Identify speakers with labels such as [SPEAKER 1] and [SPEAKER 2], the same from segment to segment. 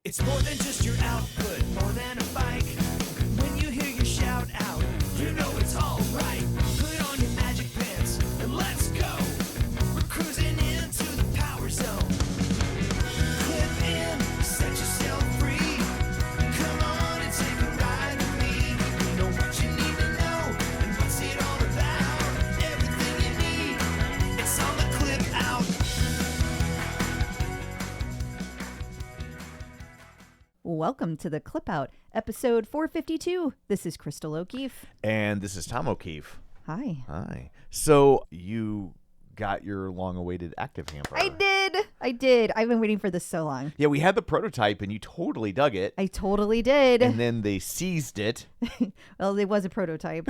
[SPEAKER 1] It's more than just your output, more than a bike. When you hear your shout out, you know it's all right. Put on your magic pants and let's go. We're cruising into the power zone. Clip in, set yourself free. Come on and take a ride with me. Know what you need to know and what's it all about. Everything you need, it's on the Clip Out.
[SPEAKER 2] Welcome to the Clip Out, episode 452. This is Crystal O'Keefe.
[SPEAKER 3] And this is Tom O'Keefe.
[SPEAKER 2] Hi.
[SPEAKER 3] Hi. So you got your long-awaited active hamper.
[SPEAKER 2] I did. I've been waiting for this so long.
[SPEAKER 3] Yeah, we had the prototype, and you totally dug it.
[SPEAKER 2] I totally did.
[SPEAKER 3] And then they seized it.
[SPEAKER 2] Well, it was a prototype.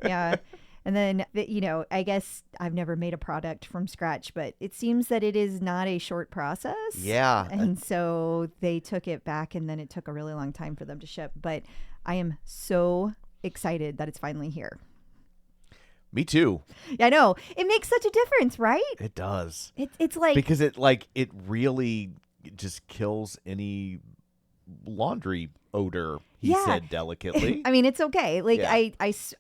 [SPEAKER 2] Yeah. And then, I guess I've never made a product from scratch, but it seems that it is not a short process.
[SPEAKER 3] Yeah.
[SPEAKER 2] And so they took it back, and then it took a really long time for them to ship. But I am so excited that it's finally here.
[SPEAKER 3] Me too.
[SPEAKER 2] Yeah, I know. It makes such a difference, right?
[SPEAKER 3] It does.
[SPEAKER 2] It's like...
[SPEAKER 3] Because it really just kills any laundry odor, he said delicately.
[SPEAKER 2] I mean, it's okay. Like,
[SPEAKER 3] Yeah.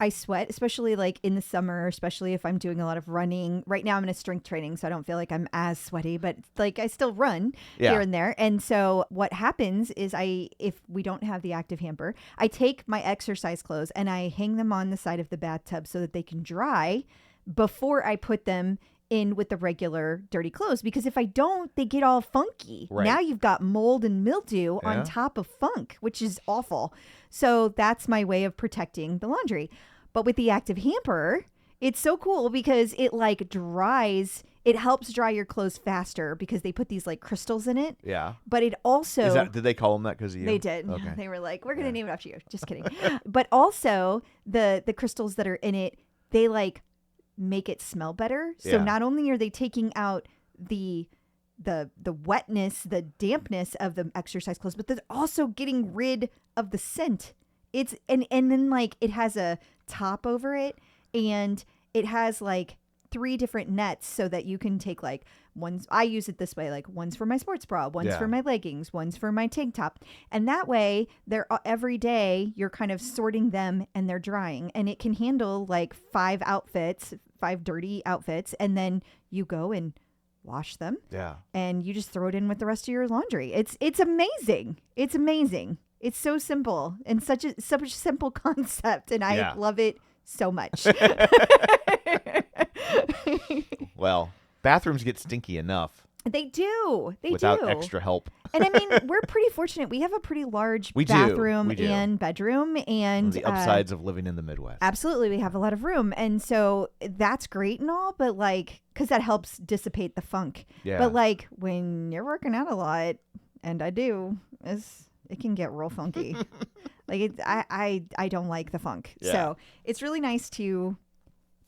[SPEAKER 2] I sweat, especially like in the summer, especially if I'm doing a lot of running. Right now I'm in a strength training, so I don't feel like I'm as sweaty, but like I still run here and there. And so what happens is if we don't have the active hamper, I take my exercise clothes and I hang them on the side of the bathtub so that they can dry before I put them in with the regular dirty clothes, because if I don't, they get all funky.
[SPEAKER 3] Right.
[SPEAKER 2] Now you've got mold and mildew on top of funk, which is awful. So that's my way of protecting the laundry. But with the active hamper, it's so cool because it like dries. It helps dry your clothes faster because they put these like crystals in it.
[SPEAKER 3] Yeah.
[SPEAKER 2] But it also...
[SPEAKER 3] Did they call them that because of you?
[SPEAKER 2] They did.
[SPEAKER 3] Okay.
[SPEAKER 2] They were like, we're going to name it after you. Just kidding. But also the crystals that are in it, they like make it smell better. So not only are they taking out the wetness, the dampness of the exercise clothes, but they're also getting rid of the scent. It's and then like it has a top over it, and it has like 3 different nets so that you can take like one's, I use it this way, like one's for my sports bra, one's for my leggings, one's for my tank top. And that way they're every day you're kind of sorting them and they're drying, and it can handle like 5 dirty outfits. And then you go and wash them. Yeah. And you just throw it in with the rest of your laundry. It's amazing. It's amazing. It's so simple and such a simple concept. And I love it so much.
[SPEAKER 3] Well, bathrooms get stinky enough.
[SPEAKER 2] They do.
[SPEAKER 3] Without extra help.
[SPEAKER 2] And I mean, we're pretty fortunate. We have a pretty large bathroom and bedroom. And
[SPEAKER 3] the upsides of living in the Midwest.
[SPEAKER 2] Absolutely. We have a lot of room. And so that's great and all, but like, because that helps dissipate the funk. Yeah. But like when you're working out a lot, and I do, it can get real funky. Like I don't like the funk. Yeah. So it's really nice to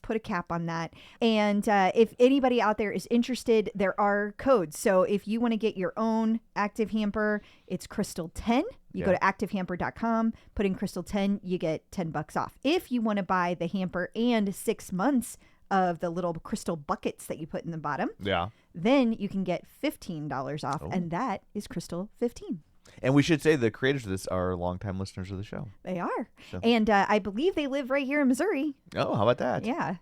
[SPEAKER 2] put a cap on that. And if anybody out there is interested, there are codes. So if you want to get your own active hamper, it's Crystal 10. You go to activehamper.com, put in Crystal 10, you get $10 off. If you want to buy the hamper and 6 months of the little crystal buckets that you put in the bottom, then you can get $15 off. And that is Crystal 15.
[SPEAKER 3] And we should say the creators of this are longtime listeners of the show.
[SPEAKER 2] They are. So. And I believe they live right here in Missouri.
[SPEAKER 3] Oh, how about that?
[SPEAKER 2] Yeah.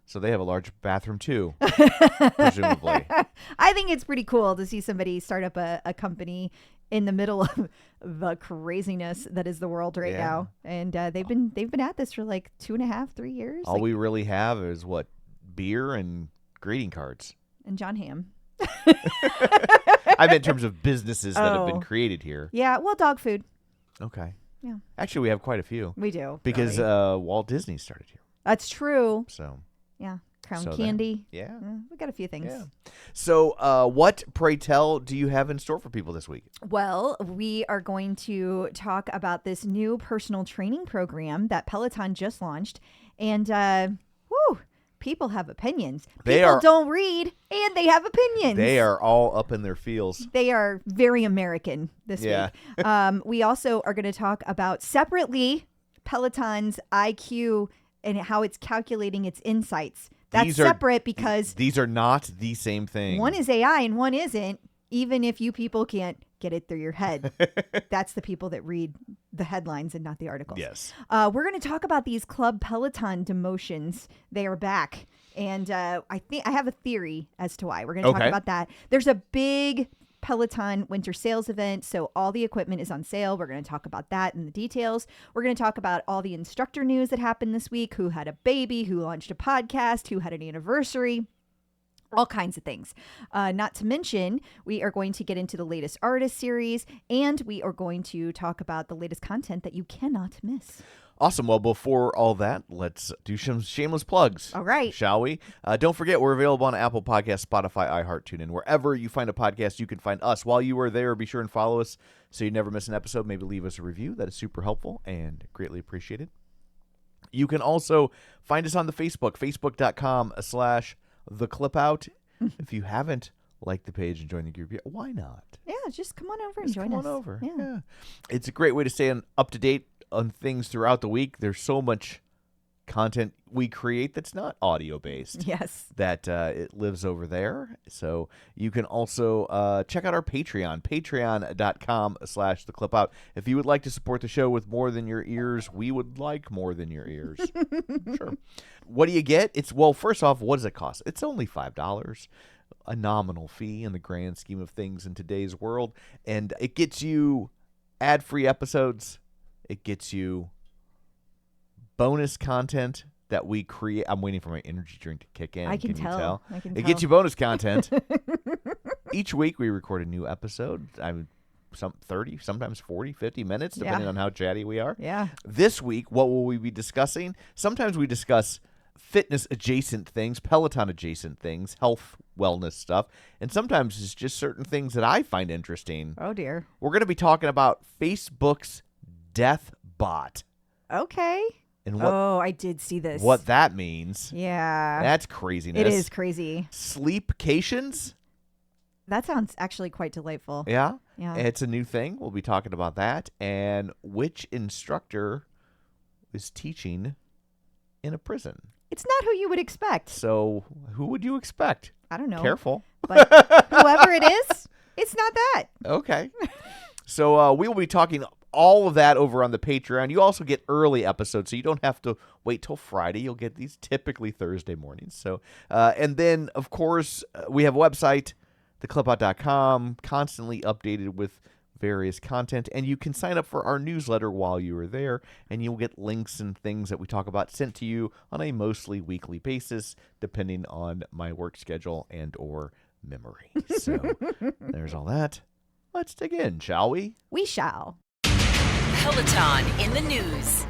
[SPEAKER 3] So they have a large bathroom too, presumably.
[SPEAKER 2] I think it's pretty cool to see somebody start up a company in the middle of the craziness that is the world right now. And they've been at this for like 2.5, 3 years.
[SPEAKER 3] All we really have is what? Beer and greeting cards.
[SPEAKER 2] And John Hamm.
[SPEAKER 3] I meant in terms of businesses that have been created here.
[SPEAKER 2] Yeah, well, dog food.
[SPEAKER 3] Okay.
[SPEAKER 2] Yeah.
[SPEAKER 3] Actually, we have quite a few.
[SPEAKER 2] We do.
[SPEAKER 3] Because Walt Disney started here.
[SPEAKER 2] That's true.
[SPEAKER 3] So.
[SPEAKER 2] Yeah. Crown Candy.
[SPEAKER 3] Yeah.
[SPEAKER 2] We got a few things.
[SPEAKER 3] Yeah. So what, pray tell, do you have in store for people this week?
[SPEAKER 2] Well, we are going to talk about this new personal training program that Peloton just launched. And, people have opinions. People don't read, and they have opinions.
[SPEAKER 3] They are all up in their feels.
[SPEAKER 2] They are very American this week. We also are going to talk about separately Peloton's IQ and how it's calculating its insights. That's separate because
[SPEAKER 3] these are not the same thing.
[SPEAKER 2] One is AI and one isn't, even if you people can't get it through your head. That's the people that read the headlines and not the articles.
[SPEAKER 3] Yes.
[SPEAKER 2] We're going to talk about these Club Peloton demotions. They are back. And I have a theory as to why. We're going to talk about that. There's a big Peloton winter sales event, so all the equipment is on sale. We're going to talk about that and the details. We're going to talk about all the instructor news that happened this week, who had a baby, who launched a podcast, who had an anniversary. All kinds of things. Not to mention, we are going to get into the latest artist series, and we are going to talk about the latest content that you cannot miss.
[SPEAKER 3] Awesome. Well, before all that, let's do some shameless plugs.
[SPEAKER 2] All right.
[SPEAKER 3] Shall we? Don't forget, we're available on Apple Podcasts, Spotify, iHeart, TuneIn. Wherever you find a podcast, you can find us. While you are there, be sure and follow us so you never miss an episode. Maybe leave us a review. That is super helpful and greatly appreciated. You can also find us on the Facebook, facebook.com/theclipout. If you haven't liked the page and joined the group yet, why not?
[SPEAKER 2] Yeah, just come on over and join us.
[SPEAKER 3] Come on over.
[SPEAKER 2] Yeah.
[SPEAKER 3] It's a great way to stay up to date on things throughout the week. There's so much content we create that's not audio based.
[SPEAKER 2] Yes.
[SPEAKER 3] That it lives over there. So you can also check out our Patreon, patreon.com/theclipout. If you would like to support the show with more than your ears, we would like more than your ears. Sure. What do you get? First off, what does it cost? It's only $5. A nominal fee in the grand scheme of things in today's world. And it gets you ad-free episodes. It gets you bonus content that we create. I'm waiting for my energy drink to kick in.
[SPEAKER 2] I can
[SPEAKER 3] You
[SPEAKER 2] tell.
[SPEAKER 3] It gets you bonus content. Each week we record a new episode. Some 30, sometimes 40, 50 minutes, depending on how chatty we are.
[SPEAKER 2] Yeah.
[SPEAKER 3] This week, what will we be discussing? Sometimes we discuss fitness adjacent things, Peloton adjacent things, health, wellness stuff. And sometimes it's just certain things that I find interesting.
[SPEAKER 2] Oh, dear.
[SPEAKER 3] We're going to be talking about Facebook's death bot.
[SPEAKER 2] Okay.
[SPEAKER 3] And
[SPEAKER 2] I did see this.
[SPEAKER 3] What that means.
[SPEAKER 2] Yeah.
[SPEAKER 3] That's craziness.
[SPEAKER 2] It is crazy.
[SPEAKER 3] Sleepcations.
[SPEAKER 2] That sounds actually quite delightful.
[SPEAKER 3] Yeah.
[SPEAKER 2] Yeah.
[SPEAKER 3] It's a new thing. We'll be talking about that. And which instructor is teaching in a prison?
[SPEAKER 2] It's not who you would expect.
[SPEAKER 3] So who would you expect?
[SPEAKER 2] I don't know.
[SPEAKER 3] Careful.
[SPEAKER 2] But whoever it is, it's not that.
[SPEAKER 3] Okay. So we will be talking all of that over on the Patreon. You also get early episodes, so you don't have to wait till Friday. You'll get these typically Thursday mornings. So, and then, of course, we have a website, theclipout.com, constantly updated with various content, and you can sign up for our newsletter while you are there, and you'll get links and things that we talk about sent to you on a mostly weekly basis, depending on my work schedule and or memory. So there's all that. Let's dig in, shall we?
[SPEAKER 2] We shall.
[SPEAKER 4] Peloton in the news.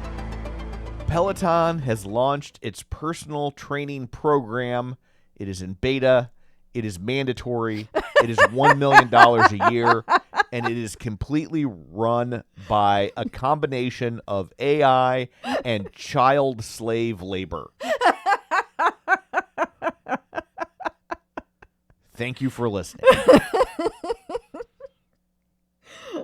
[SPEAKER 3] Peloton has launched its personal training program. It is in beta. It is mandatory. It is $1 million a year, and it is completely run by a combination of AI and child slave labor. Thank you for listening.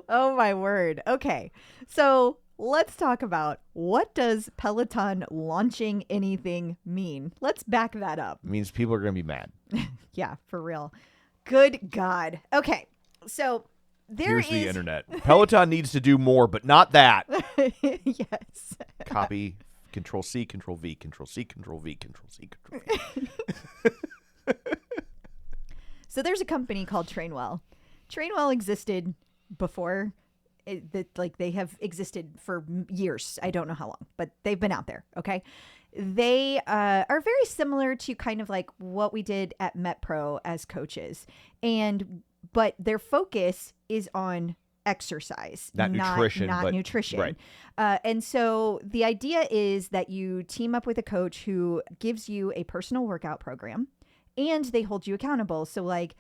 [SPEAKER 2] Oh, my word. Okay. So let's talk about, what does Peloton launching anything mean? Let's back that up.
[SPEAKER 3] It means people are going to be mad.
[SPEAKER 2] Yeah, for real. Good God. Okay. So
[SPEAKER 3] Here's the internet. Peloton needs to do more, but not that.
[SPEAKER 2] Yes.
[SPEAKER 3] Copy, Control-C, Control-V, Control-C, Control-V, Control-C, Control-V.
[SPEAKER 2] So there's a company called Trainwell. Trainwell existed before they have existed for years. I don't know how long, but they've been out there. Okay. They are very similar to kind of like what we did at MetPro as coaches. But their focus is on exercise, not nutrition.
[SPEAKER 3] Right.
[SPEAKER 2] And so the idea is that you team up with a coach who gives you a personal workout program, and they hold you accountable. So like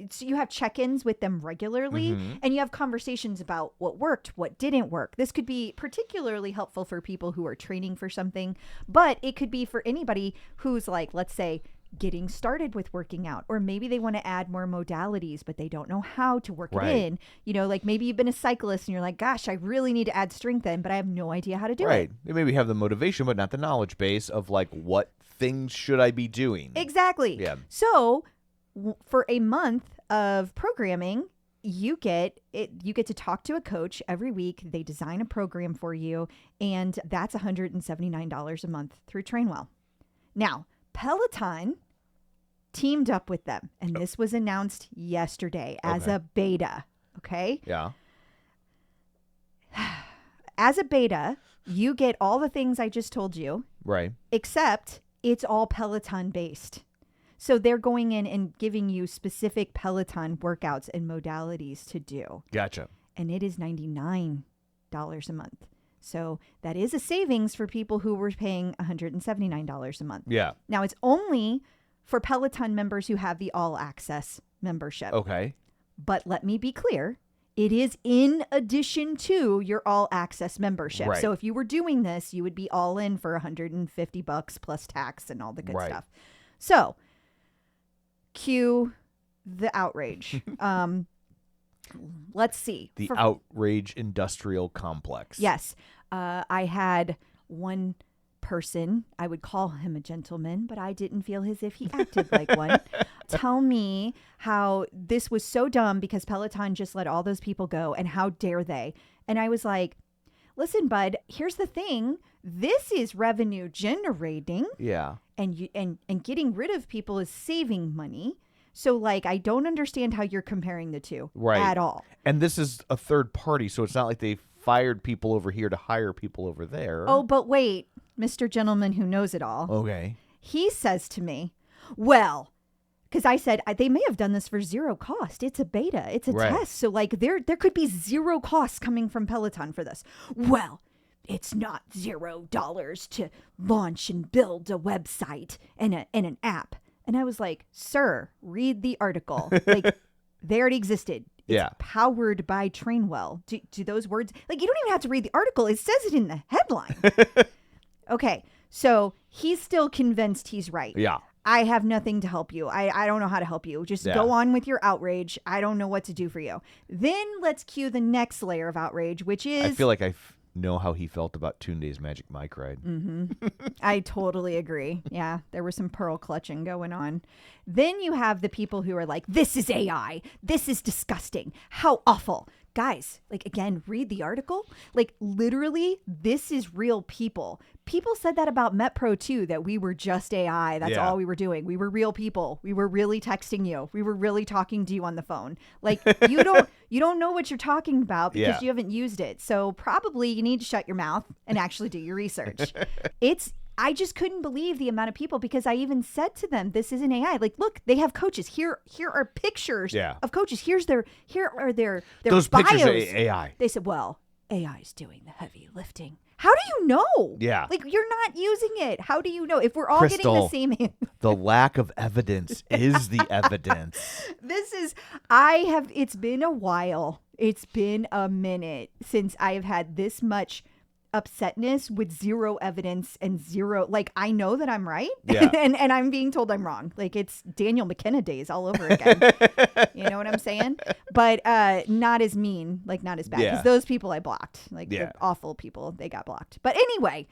[SPEAKER 2] so you have check-ins with them regularly, and you have conversations about what worked, what didn't work. This could be particularly helpful for people who are training for something, but it could be for anybody who's like, let's say, getting started with working out, or maybe they want to add more modalities, but they don't know how to work it in. You know, like maybe you've been a cyclist and you're like, gosh, I really need to add strength in, but I have no idea how to do it.
[SPEAKER 3] They maybe have the motivation, but not the knowledge base of like, what things should I be doing?
[SPEAKER 2] Exactly.
[SPEAKER 3] Yeah.
[SPEAKER 2] So for a month of programming, you get to talk to a coach every week. They design a program for you, and that's $179 a month through Trainwell. Now, Peloton teamed up with them, and this was announced yesterday as a beta. Okay?
[SPEAKER 3] Yeah.
[SPEAKER 2] As a beta, you get all the things I just told you.
[SPEAKER 3] Right.
[SPEAKER 2] Except it's all Peloton based. So they're going in and giving you specific Peloton workouts and modalities to do.
[SPEAKER 3] Gotcha.
[SPEAKER 2] And it is $99 a month. So that is a savings for people who were paying $179 a month.
[SPEAKER 3] Yeah.
[SPEAKER 2] Now it's only for Peloton members who have the all access membership.
[SPEAKER 3] Okay.
[SPEAKER 2] But let me be clear. It is in addition to your all access membership.
[SPEAKER 3] Right.
[SPEAKER 2] So if you were doing this, you would be all in for $150 plus tax and all the good stuff. So cue the outrage. Let's see.
[SPEAKER 3] The outrage industrial complex.
[SPEAKER 2] Yes. I had one person, I would call him a gentleman, but I didn't feel as if he acted like one, tell me how this was so dumb because Peloton just let all those people go and how dare they. And I was like, listen, bud, here's the thing. This is revenue generating.
[SPEAKER 3] Yeah.
[SPEAKER 2] And getting rid of people is saving money. So, like, I don't understand how you're comparing the two at all.
[SPEAKER 3] And this is a third party, so it's not like they fired people over here to hire people over there.
[SPEAKER 2] Oh, but wait, Mr. Gentleman who knows it all.
[SPEAKER 3] Okay.
[SPEAKER 2] He says to me, well, because I said they may have done this for zero cost. It's a beta. It's a test. So, like, there could be zero costs coming from Peloton for this. Well, it's not $0 to launch and build a website and an app. And I was like, sir, read the article. Like, they already existed. It's powered by Trainwell. Do those words, like, you don't even have to read the article. It says it in the headline. Okay. So he's still convinced he's right.
[SPEAKER 3] Yeah.
[SPEAKER 2] I have nothing to help you. I don't know how to help you. Just go on with your outrage. I don't know what to do for you. Then let's cue the next layer of outrage, which is...
[SPEAKER 3] I feel like I know how he felt about Tunde's Magic Mike ride.
[SPEAKER 2] Mm-hmm. I totally agree. Yeah, there was some pearl clutching going on. Then you have the people who are like, this is AI. This is disgusting. How awful. Guys, like, again, read the article. Like, literally, this is real people. People said that about MetPro too, that we were just AI. That's all we were doing. We were real people. We were really texting you. We were really talking to you on the phone. Like, you don't know what you're talking about because you haven't used it. So probably you need to shut your mouth and actually do your research. I just couldn't believe the amount of people, because I even said to them, this isn't AI. Like, look, they have coaches. Here are pictures of coaches. Here are their
[SPEAKER 3] Those
[SPEAKER 2] bios.
[SPEAKER 3] Pictures are AI.
[SPEAKER 2] They said, well, AI is doing the heavy lifting. How do you know?
[SPEAKER 3] Yeah.
[SPEAKER 2] Like, you're not using it. How do you know? If we're all
[SPEAKER 3] Crystal,
[SPEAKER 2] getting the same...
[SPEAKER 3] the lack of evidence is the evidence.
[SPEAKER 2] It's been a while. It's been a minute since I have had this much upsetness with zero evidence and zero, like, I know that I'm right and I'm being told I'm wrong. Like, it's Daniel McKenna days all over again. You know what I'm saying? But not as mean, like, not as bad, because those people I blocked, like the awful people, they got blocked. But anyway,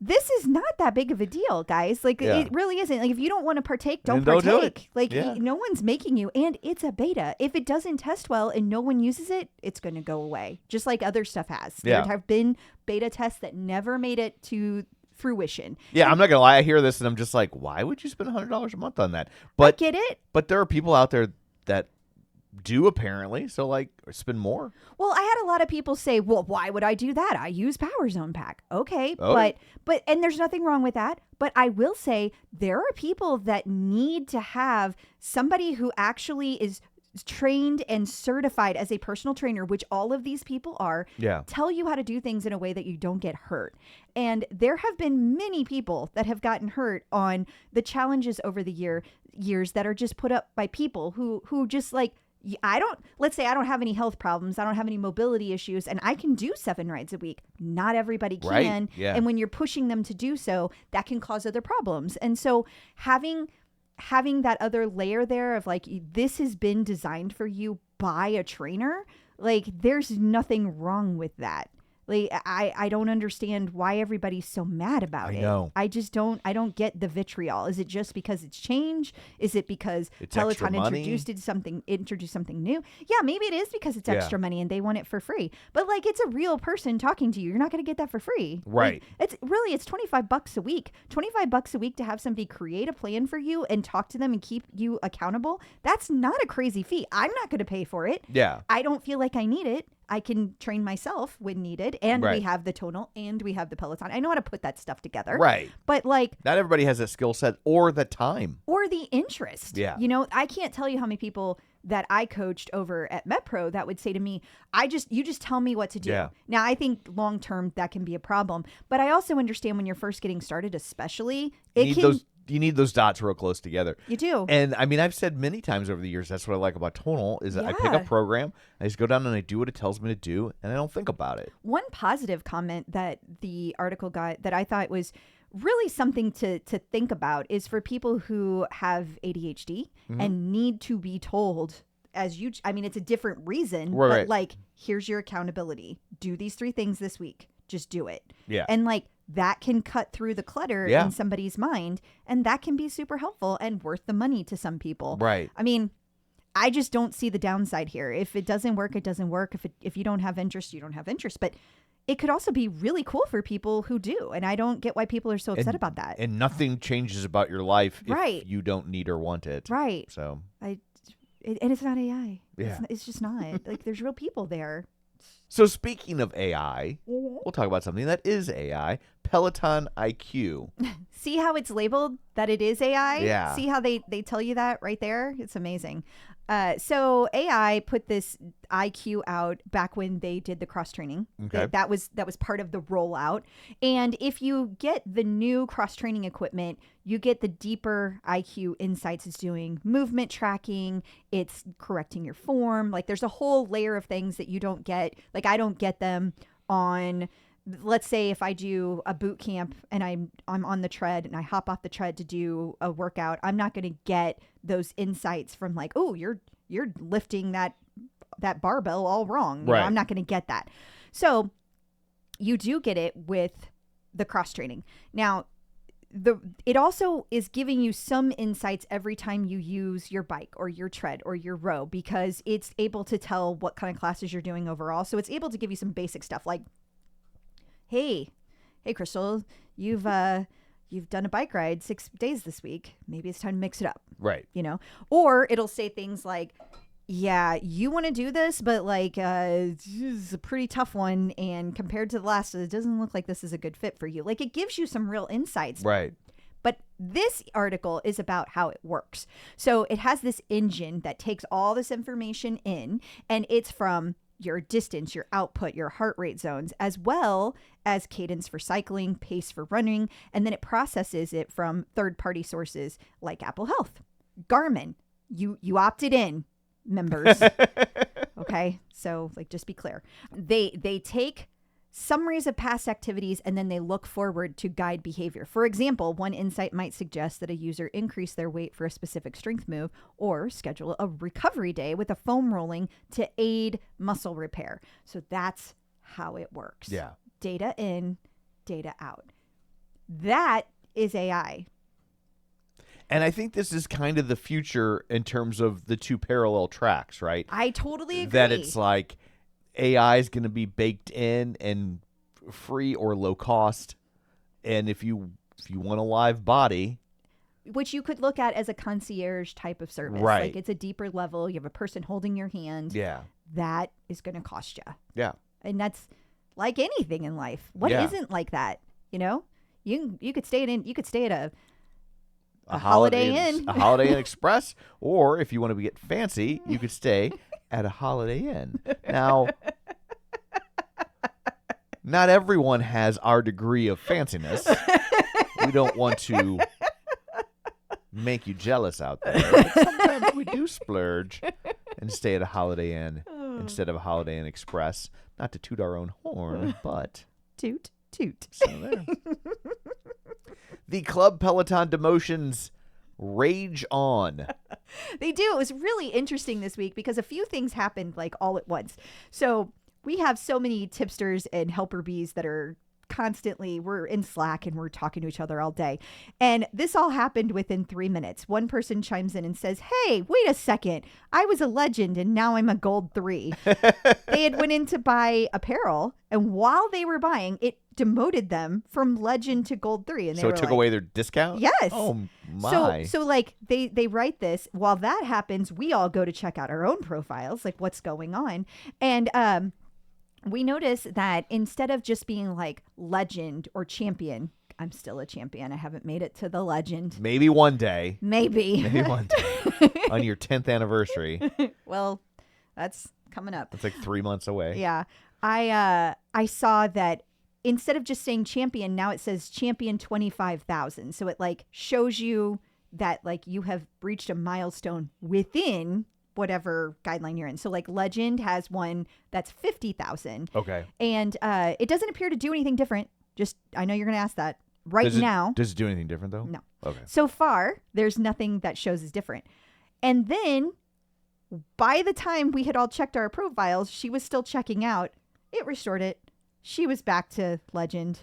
[SPEAKER 2] this is not that big of a deal, guys. Like, it really isn't. Like, if you don't want to partake, don't partake.
[SPEAKER 3] Do it.
[SPEAKER 2] Like, no one's making you. And it's a beta. If it doesn't test well and no one uses it, it's going to go away. Just like other stuff has. There have been beta tests that never made it to fruition.
[SPEAKER 3] Yeah, I'm not going to lie. I hear this and I'm just like, why would you spend $100 a month on that? But
[SPEAKER 2] I get it.
[SPEAKER 3] But there are people out there that do, apparently, so, like, spend more.
[SPEAKER 2] Well, I had a lot of people say, well, why would I do that? I use Power Zone Pack. Okay, but and there's nothing wrong with that. But I will say there are people that need to have somebody who actually is trained and certified as a personal trainer, which all of these people are, tell you how to do things in a way that you don't get hurt. And there have been many people that have gotten hurt on the challenges over the years that are just put up by people who just, like, let's say I don't have any health problems. I don't have any mobility issues, and I can do 7 rides a week. Not everybody can.
[SPEAKER 3] Right. Yeah.
[SPEAKER 2] And when you're pushing them to do so, that can cause other problems. And so having that other layer there of, like, this has been designed for you by a trainer, like, there's nothing wrong with that. Like, I don't understand why everybody's so mad about it.
[SPEAKER 3] know.
[SPEAKER 2] I don't get the vitriol. Is it just because it's change? Is it because
[SPEAKER 3] It's extra
[SPEAKER 2] Peloton
[SPEAKER 3] money?
[SPEAKER 2] introduced something new? Yeah, maybe it is because it's
[SPEAKER 3] Yeah.
[SPEAKER 2] extra money and they want it for free. But like, it's a real person talking to you. You're not going to get that for free.
[SPEAKER 3] Right.
[SPEAKER 2] Like, it's $25 a week. $25 a week to have somebody create a plan for you and talk to them and keep you accountable. That's not a crazy fee. I'm not going to pay for it.
[SPEAKER 3] Yeah.
[SPEAKER 2] I don't feel like I need it. I can train myself when needed. And
[SPEAKER 3] Right.
[SPEAKER 2] we have the tonal and we have the Peloton. I know how to put that stuff together.
[SPEAKER 3] Right.
[SPEAKER 2] But like,
[SPEAKER 3] Not everybody has that skill set or the time.
[SPEAKER 2] or the interest.
[SPEAKER 3] Yeah.
[SPEAKER 2] You know, I can't tell you how many people that I coached over at MetPro that would say to me, you just tell me what to do.
[SPEAKER 3] Yeah.
[SPEAKER 2] Now, I think long term that can be a problem. But I also understand when you're first getting started, especially,
[SPEAKER 3] You need those dots real close together.
[SPEAKER 2] You do.
[SPEAKER 3] And I mean, I've said many times over the years, that's what I like about tonal is that I pick
[SPEAKER 2] Yeah.
[SPEAKER 3] a program, I just go down and I do what it tells me to do, and I don't think about it.
[SPEAKER 2] One positive comment that the article got that I thought was really something to think about is for people who have ADHD
[SPEAKER 3] Mm-hmm.
[SPEAKER 2] and need to be told, it's a different reason,
[SPEAKER 3] Right,
[SPEAKER 2] but
[SPEAKER 3] right.
[SPEAKER 2] like, here's your accountability. Do these 3 things this week. Just do it.
[SPEAKER 3] Yeah.
[SPEAKER 2] And like, that can cut through the clutter
[SPEAKER 3] Yeah.
[SPEAKER 2] in somebody's mind, and that can be super helpful and worth the money to some people.
[SPEAKER 3] Right.
[SPEAKER 2] I mean, I just don't see the downside here. If it doesn't work, it doesn't work. If you don't have interest, you don't have interest. But it could also be really cool for people who do, and I don't get why people are so upset about that.
[SPEAKER 3] And nothing changes about your life if
[SPEAKER 2] Right.
[SPEAKER 3] you don't need or want it.
[SPEAKER 2] Right.
[SPEAKER 3] So,
[SPEAKER 2] And it's not AI.
[SPEAKER 3] Yeah.
[SPEAKER 2] It's just not. Like, there's real people there.
[SPEAKER 3] so speaking of AI, we'll talk about something that is AI, Peloton IQ.
[SPEAKER 2] See how it's labeled that it is AI?
[SPEAKER 3] Yeah.
[SPEAKER 2] See how they tell you that right there? It's amazing. So AI put this IQ out back when they did the cross training.
[SPEAKER 3] Okay.
[SPEAKER 2] That was part of the rollout. And if you get the new cross training equipment, you get the deeper IQ insights. It's doing movement tracking. It's correcting your form. Like, there's a whole layer of things that you don't get. Like, I don't get them on, let's say if I do a boot camp and I'm on the tread and I hop off the tread to do a workout, I'm not going to get those insights from like, oh, you're lifting that barbell all wrong. You know,
[SPEAKER 3] Right.
[SPEAKER 2] I'm not going to get that. So you do get it with the cross training. Now, it also is giving you some insights every time you use your bike or your tread or your row, because it's able to tell what kind of classes you're doing overall. So it's able to give you some basic stuff like, hey Crystal, you've done a bike ride 6 days this week. Maybe it's time to mix it up.
[SPEAKER 3] Right.
[SPEAKER 2] You know, or it'll say things like, yeah, you want to do this, but like, this is a pretty tough one. And compared to the last, it doesn't look like this is a good fit for you. Like, it gives you some real insights.
[SPEAKER 3] Right.
[SPEAKER 2] But this article is about how it works. So it has this engine that takes all this information in, and it's from your distance, your output, your heart rate zones, as well as cadence for cycling, pace for running, and then it processes it from third-party sources like Apple Health, Garmin. You opted in, members. Okay, so like, just be clear. They take summaries of past activities and then they look forward to guide behavior. For example, one insight might suggest that a user increase their weight for a specific strength move or schedule a recovery day with a foam rolling to aid muscle repair. So that's how it works.
[SPEAKER 3] Yeah.
[SPEAKER 2] Data in, data out. That is AI.
[SPEAKER 3] And I think this is kind of the future in terms of the 2 parallel tracks, right?
[SPEAKER 2] I totally agree.
[SPEAKER 3] That it's like AI is going to be baked in and free or low cost. And if you want a live body,
[SPEAKER 2] which you could look at as a concierge type of service.
[SPEAKER 3] Right.
[SPEAKER 2] Like, it's a deeper level. You have a person holding your hand.
[SPEAKER 3] yeah.
[SPEAKER 2] That is going to cost you.
[SPEAKER 3] Yeah.
[SPEAKER 2] And that's like anything in life. What
[SPEAKER 3] Yeah.
[SPEAKER 2] not like that? You know, you could stay at a
[SPEAKER 3] Holiday
[SPEAKER 2] Inn.
[SPEAKER 3] A Holiday Inn Express, or if you want to get fancy, you could stay at a Holiday Inn. Now, not everyone has our degree of fanciness. We don't want to make you jealous out there. But sometimes we do splurge and stay at a Holiday Inn instead of a Holiday Inn Express. Not to toot our own horn, but
[SPEAKER 2] Toot, toot.
[SPEAKER 3] so there. The Club Peloton demotions rage on.
[SPEAKER 2] They do. It was really interesting this week because a few things happened like all at once. So we have so many tipsters and helper bees that are constantly, we're in Slack and we're talking to each other all day. And this all happened within 3 minutes. One person chimes in and says, hey, wait a second. I was a legend and now I'm a gold 3. They had went in to buy apparel, and while they were buying, it demoted them from legend to gold 3. And they
[SPEAKER 3] So
[SPEAKER 2] were
[SPEAKER 3] it took
[SPEAKER 2] like,
[SPEAKER 3] away their discount?
[SPEAKER 2] Yes.
[SPEAKER 3] Oh, my.
[SPEAKER 2] So like they write this. While that happens, we all go to check out our own profiles, like what's going on. And we notice that instead of just being like legend or champion, I'm still a champion. I haven't made it to the legend.
[SPEAKER 3] Maybe one day.
[SPEAKER 2] Maybe.
[SPEAKER 3] Maybe one day. On your 10th anniversary.
[SPEAKER 2] Well, that's coming up.
[SPEAKER 3] That's like 3 months away.
[SPEAKER 2] Yeah. I saw that instead of just saying champion, now it says champion 25,000. So it like shows you that like you have reached a milestone within whatever guideline you're in. So like legend has one that's 50,000.
[SPEAKER 3] Okay.
[SPEAKER 2] And it doesn't appear to do anything different. Just, I know you're going to ask that right now.
[SPEAKER 3] Does it do anything different though?
[SPEAKER 2] No.
[SPEAKER 3] Okay.
[SPEAKER 2] So far, there's nothing that shows is different. And then by the time we had all checked our profiles, she was still checking out. It restored it. She was back to legend.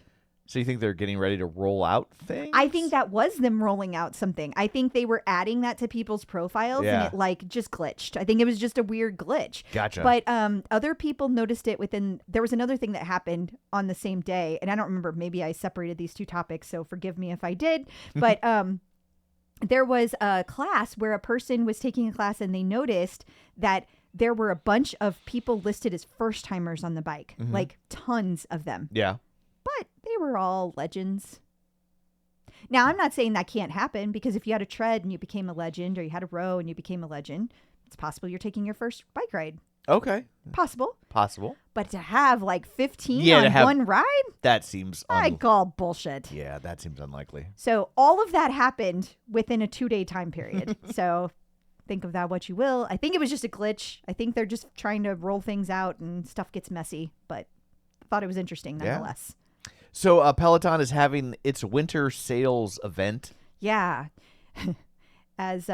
[SPEAKER 3] So you think they're getting ready to roll out things?
[SPEAKER 2] I think that was them rolling out something. I think they were adding that to people's profiles and it like just glitched. I think it was just a weird glitch.
[SPEAKER 3] Gotcha.
[SPEAKER 2] But other people noticed it there was another thing that happened on the same day. And I don't remember, maybe I separated these two topics, so forgive me if I did. But there was a class where a person was taking a class and they noticed that there were a bunch of people listed as first timers on the bike, like tons of them.
[SPEAKER 3] Yeah.
[SPEAKER 2] But they were all legends. Now, I'm not saying that can't happen, because if you had a tread and you became a legend, or you had a row and you became a legend, it's possible you're taking your first bike ride.
[SPEAKER 3] Okay.
[SPEAKER 2] Possible. But to have like 15 on one ride?
[SPEAKER 3] That seems
[SPEAKER 2] I call bullshit.
[SPEAKER 3] Yeah, that seems unlikely.
[SPEAKER 2] So all of that happened within a 2-day time period. So think of that what you will. I think it was just a glitch. I think they're just trying to roll things out and stuff gets messy, but I thought it was interesting nonetheless.
[SPEAKER 3] Yeah. So Peloton is having its winter sales event.
[SPEAKER 2] Yeah. As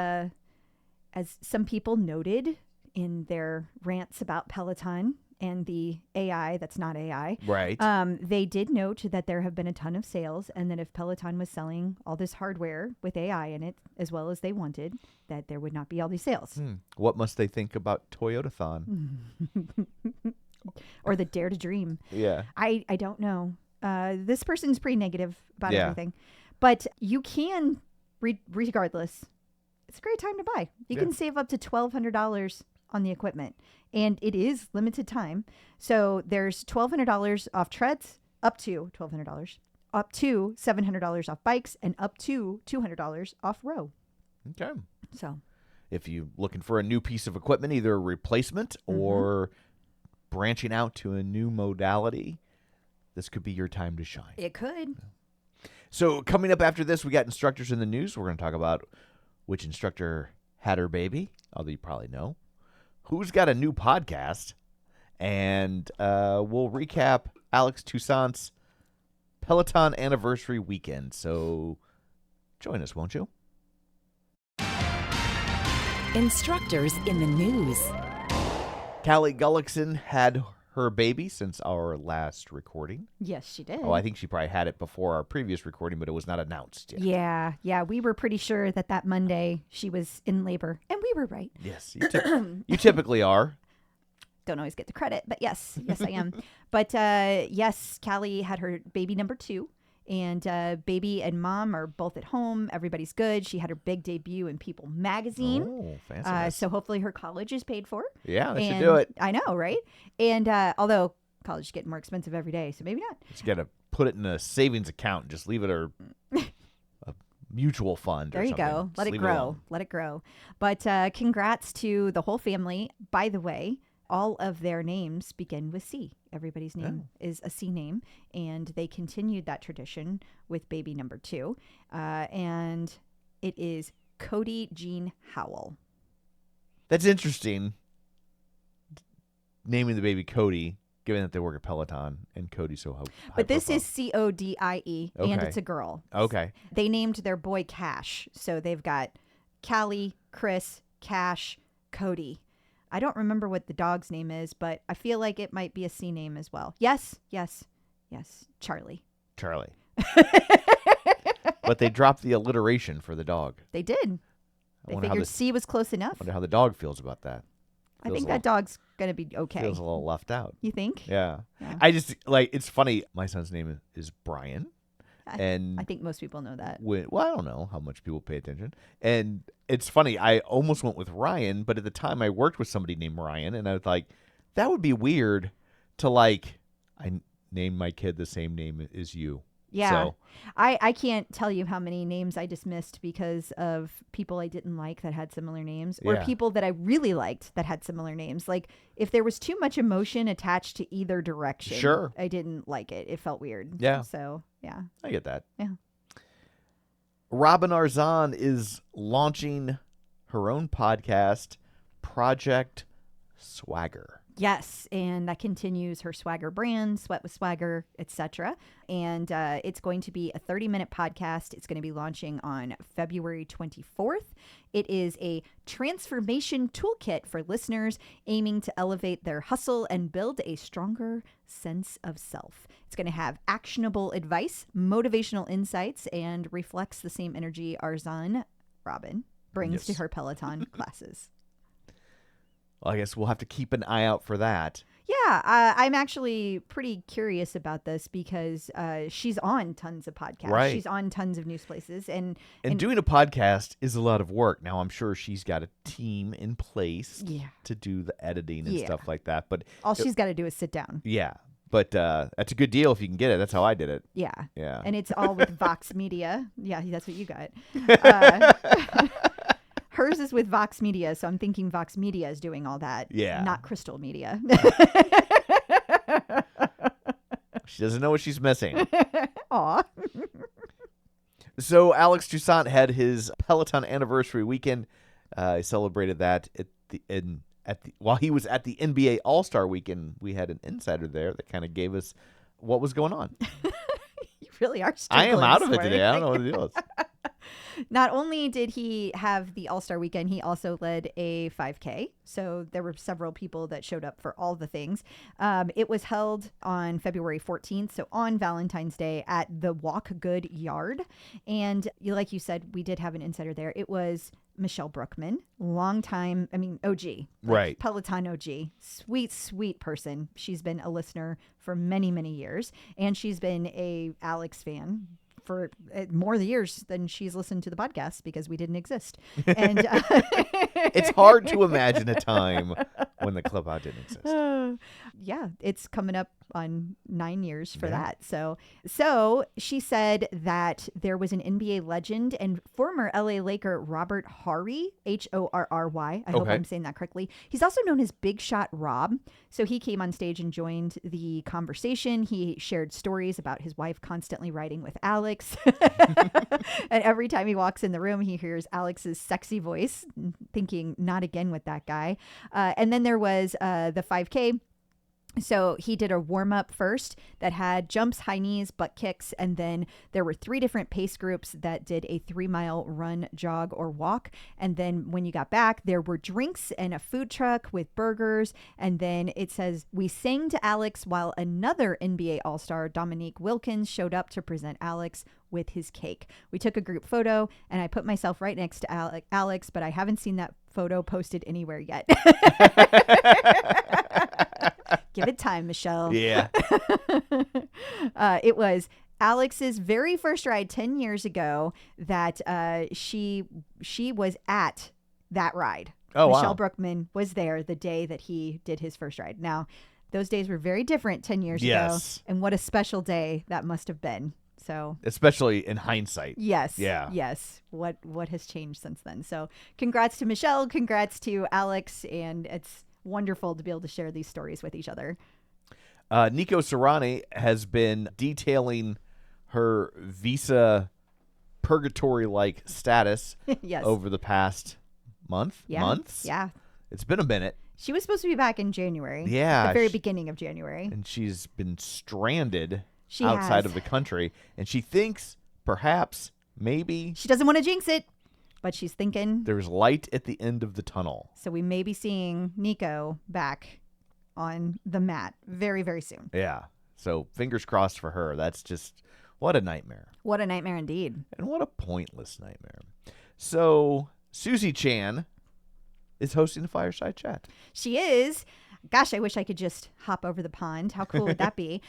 [SPEAKER 2] some people noted in their rants about Peloton and the AI that's not AI.
[SPEAKER 3] Right.
[SPEAKER 2] They did note that there have been a ton of sales, and that if Peloton was selling all this hardware with AI in it as well as they wanted, that there would not be all these sales.
[SPEAKER 3] What must they think about Toyotathon?
[SPEAKER 2] Or the Dare to Dream.
[SPEAKER 3] Yeah.
[SPEAKER 2] I don't know. This person's pretty negative about everything. But you can, regardless, it's a great time to buy. You can save up to $1,200 on the equipment. And it is limited time. So there's $1,200 off treads, up to $1,200, up to $700 off bikes, and up to $200 off row.
[SPEAKER 3] Okay.
[SPEAKER 2] So
[SPEAKER 3] if you're looking for a new piece of equipment, either a replacement or branching out to a new modality, this could be your time to shine.
[SPEAKER 2] it could.
[SPEAKER 3] So coming up after this, we got instructors in the news. We're going to talk about which instructor had her baby, although you probably know. Who's got a new podcast? And we'll recap Alex Toussaint's Peloton anniversary weekend. So join us, won't you?
[SPEAKER 4] Instructors in the news.
[SPEAKER 3] Callie Gullickson had her baby since our last recording.
[SPEAKER 2] Yes, she did.
[SPEAKER 3] Oh, I think she probably had it before our previous recording, but it was not announced yet.
[SPEAKER 2] Yeah. We were pretty sure that Monday she was in labor, and we were right.
[SPEAKER 3] Yes, you typically are.
[SPEAKER 2] Don't always get the credit, but yes, I am. But yes, Callie had her baby number 2, and baby and mom are both at home. Everybody's good. She had her big debut in People magazine.
[SPEAKER 3] Oh, fancy.
[SPEAKER 2] So hopefully her college is paid for.
[SPEAKER 3] Yeah, they should do it.
[SPEAKER 2] I know, right? And although college is getting more expensive every day, so maybe not.
[SPEAKER 3] Just got to put it in a savings account and just leave it a mutual fund.
[SPEAKER 2] There
[SPEAKER 3] or
[SPEAKER 2] you
[SPEAKER 3] something.
[SPEAKER 2] go. Let
[SPEAKER 3] Just
[SPEAKER 2] it
[SPEAKER 3] leave
[SPEAKER 2] grow.
[SPEAKER 3] alone.
[SPEAKER 2] Let it grow. But congrats to the whole family. By the way, all of their names begin with C. Everybody's name is a C name, and they continued that tradition with baby number 2. And it is Cody Jean Howell.
[SPEAKER 3] That's interesting. Naming the baby Cody, given that they work at Peloton, and Cody's so high.
[SPEAKER 2] But this is Codie, and
[SPEAKER 3] Okay.
[SPEAKER 2] it's a girl.
[SPEAKER 3] Okay.
[SPEAKER 2] They named their boy Cash. So they've got Callie, Chris, Cash, Cody. I don't remember what the dog's name is, but I feel like it might be a C name as well. Yes. Charlie.
[SPEAKER 3] Charlie. But they dropped the alliteration for the dog.
[SPEAKER 2] They did. They figured C was close enough.
[SPEAKER 3] I wonder how the dog feels about that.
[SPEAKER 2] I think that dog's going to be okay.
[SPEAKER 3] Feels a little left out.
[SPEAKER 2] You think?
[SPEAKER 3] Yeah. I just, it's funny. My son's name is Brian. And
[SPEAKER 2] I think most people know that.
[SPEAKER 3] I don't know how much people pay attention. And it's funny. I almost went with Ryan, but at the time I worked with somebody named Ryan, and I was like, that would be weird to I named my kid the same name as you.
[SPEAKER 2] Yeah.
[SPEAKER 3] So,
[SPEAKER 2] I can't tell you how many names I dismissed because of people I didn't like that had similar names, or people that I really liked that had similar names. Like, if there was too much emotion attached to either direction,
[SPEAKER 3] sure,
[SPEAKER 2] I didn't like it. It felt weird.
[SPEAKER 3] Yeah.
[SPEAKER 2] So, yeah.
[SPEAKER 3] I get that.
[SPEAKER 2] Yeah.
[SPEAKER 3] Robin Arzon is launching her own podcast, Project Swagger.
[SPEAKER 2] Yes, and that continues her swagger brand, Sweat with Swagger, etc. And it's going to be a 30-minute podcast. It's going to be launching on February 24th. It is a transformation toolkit for listeners aiming to elevate their hustle and build a stronger sense of self. It's going to have actionable advice, motivational insights, and reflects the same energy Arzon, Robin, brings to her Peloton classes.
[SPEAKER 3] Well, I guess we'll have to keep an eye out for that.
[SPEAKER 2] Yeah, I'm actually pretty curious about this because she's on tons of podcasts.
[SPEAKER 3] Right.
[SPEAKER 2] She's on tons of news places. And
[SPEAKER 3] doing a podcast is a lot of work. Now, I'm sure she's got a team in place to do the editing and stuff like that. But
[SPEAKER 2] all she's got to do is sit down.
[SPEAKER 3] Yeah. But that's a good deal if you can get it. That's how I did it.
[SPEAKER 2] Yeah.
[SPEAKER 3] Yeah.
[SPEAKER 2] And it's all with Vox Media. Yeah, that's what you got. Hers is with Vox Media, so I'm thinking Vox Media is doing all that.
[SPEAKER 3] Yeah.
[SPEAKER 2] Not Crystal Media.
[SPEAKER 3] She doesn't know what she's missing.
[SPEAKER 2] Aw.
[SPEAKER 3] So Alex Toussaint had his Peloton anniversary weekend. He celebrated that while he was at the NBA All-Star Weekend. We had an insider there that kind of gave us what was going on.
[SPEAKER 2] You really are
[SPEAKER 3] I am out of it
[SPEAKER 2] struggling
[SPEAKER 3] today. I don't know what it is.
[SPEAKER 2] Not only did he have the All-Star Weekend, he also led a 5K. So there were several people that showed up for all the things. It was held on February 14th, so on Valentine's Day at the Walk Good Yard. And like you said, we did have an insider there. It was Michelle Brookman, OG.
[SPEAKER 3] Right.
[SPEAKER 2] Peloton OG. Sweet, sweet person. She's been a listener for many, many years. And she's been a Alex fan for more years than she's listened to the podcast because we didn't exist. And
[SPEAKER 3] it's hard to imagine a time when the Clubhouse didn't exist.
[SPEAKER 2] Yeah, it's coming up on 9 years for that. So she said that there was an NBA legend and former LA Laker Robert Horry, Horry. I hope I'm saying that correctly. He's also known as Big Shot Rob. So he came on stage and joined the conversation. He shared stories about his wife constantly riding with Alex. And every time he walks in the room, he hears Alex's sexy voice, thinking, not again with that guy. And then there was the 5K. So he did a warm-up first that had jumps, high knees, butt kicks, and then there were 3 different pace groups that did a 3-mile run, jog, or walk. And then when you got back, there were drinks and a food truck with burgers. And then it says, we sang to Alex while another NBA All-Star, Dominique Wilkins, showed up to present Alex with his cake. We took a group photo, and I put myself right next to Alex, but I haven't seen that photo posted anywhere yet. Give it time, Michelle.
[SPEAKER 3] Yeah.
[SPEAKER 2] It was Alex's very first ride 10 years ago that she was at that ride.
[SPEAKER 3] Oh,
[SPEAKER 2] Michelle
[SPEAKER 3] wow.
[SPEAKER 2] Brookman was there the day that he did his first ride. Now, those days were very different 10 years ago. And what a special day that must have been. So,
[SPEAKER 3] especially in hindsight.
[SPEAKER 2] Yes.
[SPEAKER 3] Yeah.
[SPEAKER 2] Yes. What has changed since then? So congrats to Michelle. Congrats to Alex. And it's wonderful to be able to share these stories with each other.
[SPEAKER 3] Nico Sarani has been detailing her visa purgatory-like status over the past months.
[SPEAKER 2] Yeah.
[SPEAKER 3] It's been a minute.
[SPEAKER 2] She was supposed to be back in January.
[SPEAKER 3] Yeah.
[SPEAKER 2] The very beginning of January.
[SPEAKER 3] And she's been stranded outside of the country. And she thinks perhaps, maybe.
[SPEAKER 2] She doesn't want to jinx it. but she's thinking.
[SPEAKER 3] There's light at the end of the tunnel.
[SPEAKER 2] So we may be seeing Nico back on the mat very, very soon.
[SPEAKER 3] Yeah. So fingers crossed for her. That's just, what a nightmare.
[SPEAKER 2] What a nightmare indeed.
[SPEAKER 3] And what a pointless nightmare. So Susie Chan is hosting the Fireside Chat.
[SPEAKER 2] She is. Gosh, I wish I could just hop over the pond. How cool would that be?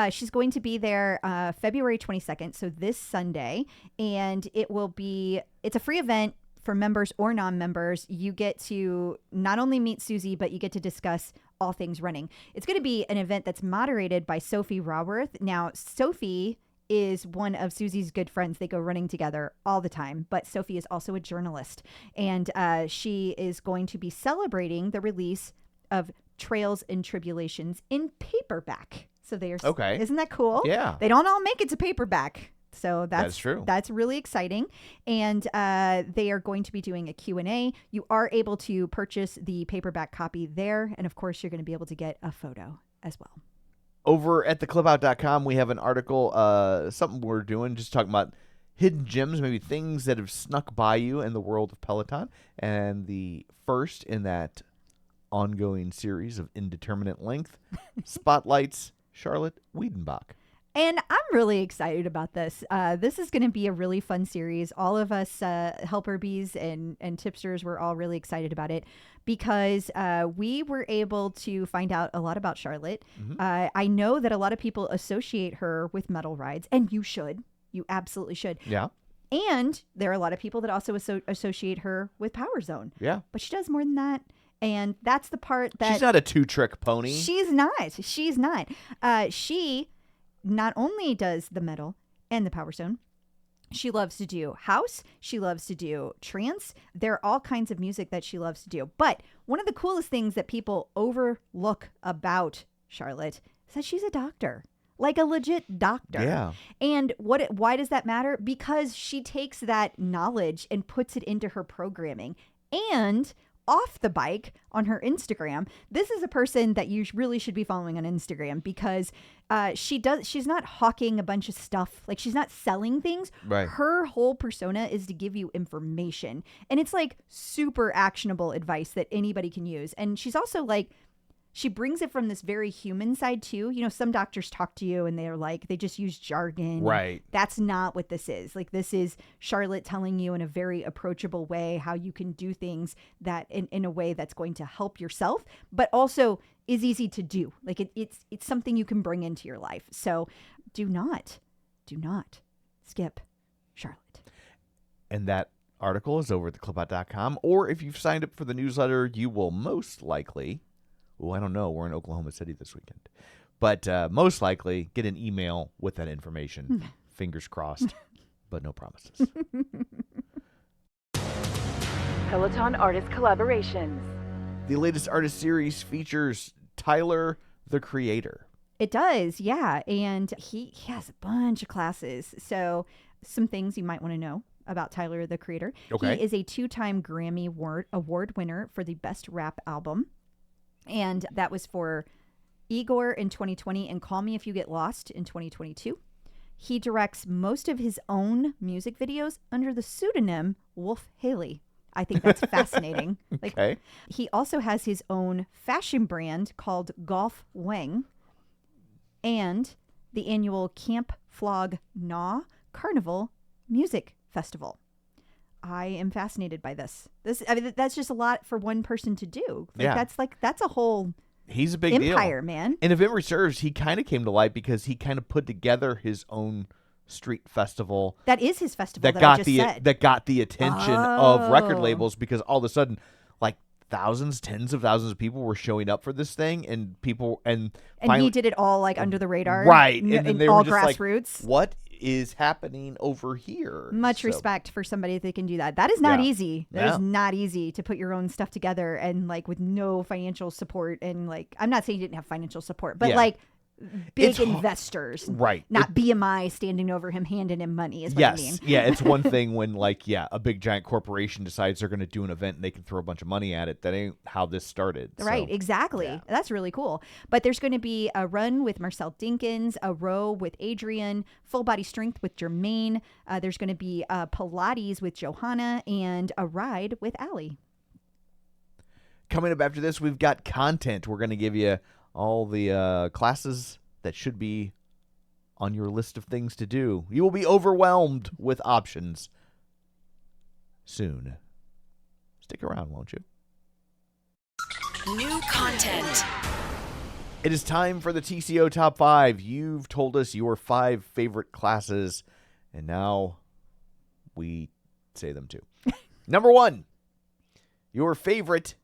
[SPEAKER 2] She's going to be there February 22nd, so this Sunday. And it's a free event for members or non-members. You get to not only meet Susie, but you get to discuss all things running. It's going to be an event that's moderated by Sophie Raworth. Now, Sophie is one of Susie's good friends. They go running together all the time. But Sophie is also a journalist. And she is going to be celebrating the release of Trails and Tribulations in paperback. So
[SPEAKER 3] okay.
[SPEAKER 2] Isn't that cool?
[SPEAKER 3] Yeah.
[SPEAKER 2] They don't all make it to paperback. So
[SPEAKER 3] that's true.
[SPEAKER 2] That's really exciting. And they are going to be doing a Q&A. You are able to purchase the paperback copy there. And of course, you're going to be able to get a photo as well.
[SPEAKER 3] Over at theclubout.com, we have an article, something we're doing, just talking about hidden gems, maybe things that have snuck by you in the world of Peloton. And the first in that ongoing series of indeterminate length spotlights Charlotte Wiedenbach.
[SPEAKER 2] And I'm really excited about this. This is going to be a really fun series. All of us helper bees and tipsters were all really excited about it because we were able to find out a lot about Charlotte. Mm-hmm. I know that a lot of people associate her with metal rides, and you should. You absolutely should.
[SPEAKER 3] Yeah. And
[SPEAKER 2] there are a lot of people that also associate her with Power Zone.
[SPEAKER 3] Yeah.
[SPEAKER 2] But she does more than that. And that's the part that...
[SPEAKER 3] She's not a two-trick pony.
[SPEAKER 2] She's not. She not only does the metal and the Power Zone, she loves to do house. She loves to do trance. There are all kinds of music that she loves to do. But one of the coolest things that people overlook about Charlotte is that she's a doctor. Like a legit doctor.
[SPEAKER 3] Yeah.
[SPEAKER 2] And why does that matter? Because she takes that knowledge and puts it into her programming. And off the bike on her Instagram, this is a person that you really should be following on Instagram because she's not hawking a bunch of stuff. Like, she's not selling things.
[SPEAKER 3] Right.
[SPEAKER 2] Her whole persona is to give you information. And it's like super actionable advice that anybody can use. And she's also like, she brings it from this very human side too. You know, some doctors talk to you and they're like, they just use jargon.
[SPEAKER 3] Right.
[SPEAKER 2] That's not what this is. Like, this is Charlotte telling you in a very approachable way how you can do things that in a way that's going to help yourself, but also is easy to do. Like, it's something you can bring into your life. So do not skip Charlotte.
[SPEAKER 3] And that article is over at theclubout.com. Or if you've signed up for the newsletter, you will most likely... Oh, I don't know. We're in Oklahoma City this weekend. But most likely get an email with that information. Fingers crossed, but no promises.
[SPEAKER 4] Peloton Artist Collaborations.
[SPEAKER 3] The latest artist series features Tyler, the Creator.
[SPEAKER 2] It does, yeah. And he has a bunch of classes. So some things you might want to know about Tyler, the Creator.
[SPEAKER 3] Okay.
[SPEAKER 2] He is a 2-time Grammy Award winner for the Best Rap Album. And that was for Igor in 2020 and Call Me If You Get Lost in 2022. He directs most of his own music videos under the pseudonym Wolf Haley. I think that's fascinating.
[SPEAKER 3] Okay.
[SPEAKER 2] He also has his own fashion brand called Golf Wang and the annual Camp Flog Gnaw Carnival Music Festival. I am fascinated by this. That's just a lot for one person to do. That's a whole
[SPEAKER 3] He's a big
[SPEAKER 2] empire,
[SPEAKER 3] deal.
[SPEAKER 2] Man.
[SPEAKER 3] And if memory serves, he kind of came to light because he kind of put together his own street festival.
[SPEAKER 2] That is his festival
[SPEAKER 3] that got the attention of record labels because all of a sudden, like, thousands, tens of thousands of people were showing up for this thing, and finally,
[SPEAKER 2] he did it all like under the radar,
[SPEAKER 3] right? And then they
[SPEAKER 2] all
[SPEAKER 3] were just
[SPEAKER 2] grassroots.
[SPEAKER 3] Like, what is happening over here?
[SPEAKER 2] Much respect for somebody that can do that. That is not easy. That is not easy to put your own stuff together and like with no financial support. And like, I'm not saying you didn't have financial support, but like big
[SPEAKER 3] It's
[SPEAKER 2] investors.
[SPEAKER 3] Right.
[SPEAKER 2] Not BMI standing over him, handing him money is what I mean.
[SPEAKER 3] Yes. Yeah, it's one thing when, like, a big giant corporation decides they're going to do an event and they can throw a bunch of money at it. That ain't how this started.
[SPEAKER 2] Right,
[SPEAKER 3] So,
[SPEAKER 2] exactly.
[SPEAKER 3] yeah.
[SPEAKER 2] That's really cool. But there's going to be a run with Marcel Dinkins, a row with Adrian, full body strength with Jermaine. There's going to be Pilates with Johanna and a ride with Allie.
[SPEAKER 3] Coming up after this, we've got content. We're going to give you all the classes that should be on your list of things to do. You will be overwhelmed with options soon. Stick around, won't you?
[SPEAKER 5] New content.
[SPEAKER 3] It is time for the TCO Top 5. You've told us your 5 favorite classes, and now we say them too. Number 1, your favorite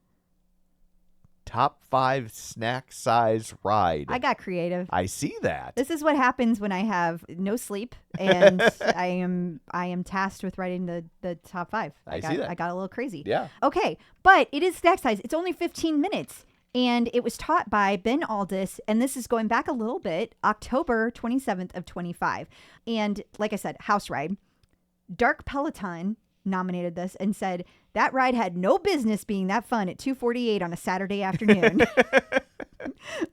[SPEAKER 3] top 5 snack size ride.
[SPEAKER 2] I got creative.
[SPEAKER 3] I see that.
[SPEAKER 2] This is what happens when I have no sleep and I am tasked with writing the top 5.
[SPEAKER 3] I see that.
[SPEAKER 2] I got a little crazy.
[SPEAKER 3] Yeah.
[SPEAKER 2] Okay, but it is snack size. It's only 15 minutes. And it was taught by Ben Aldis, and this is going back a little bit, October 27th of 25. And like I said, house ride. Dark Peloton nominated this and said that ride had no business being that fun at 2:48 on a Saturday afternoon.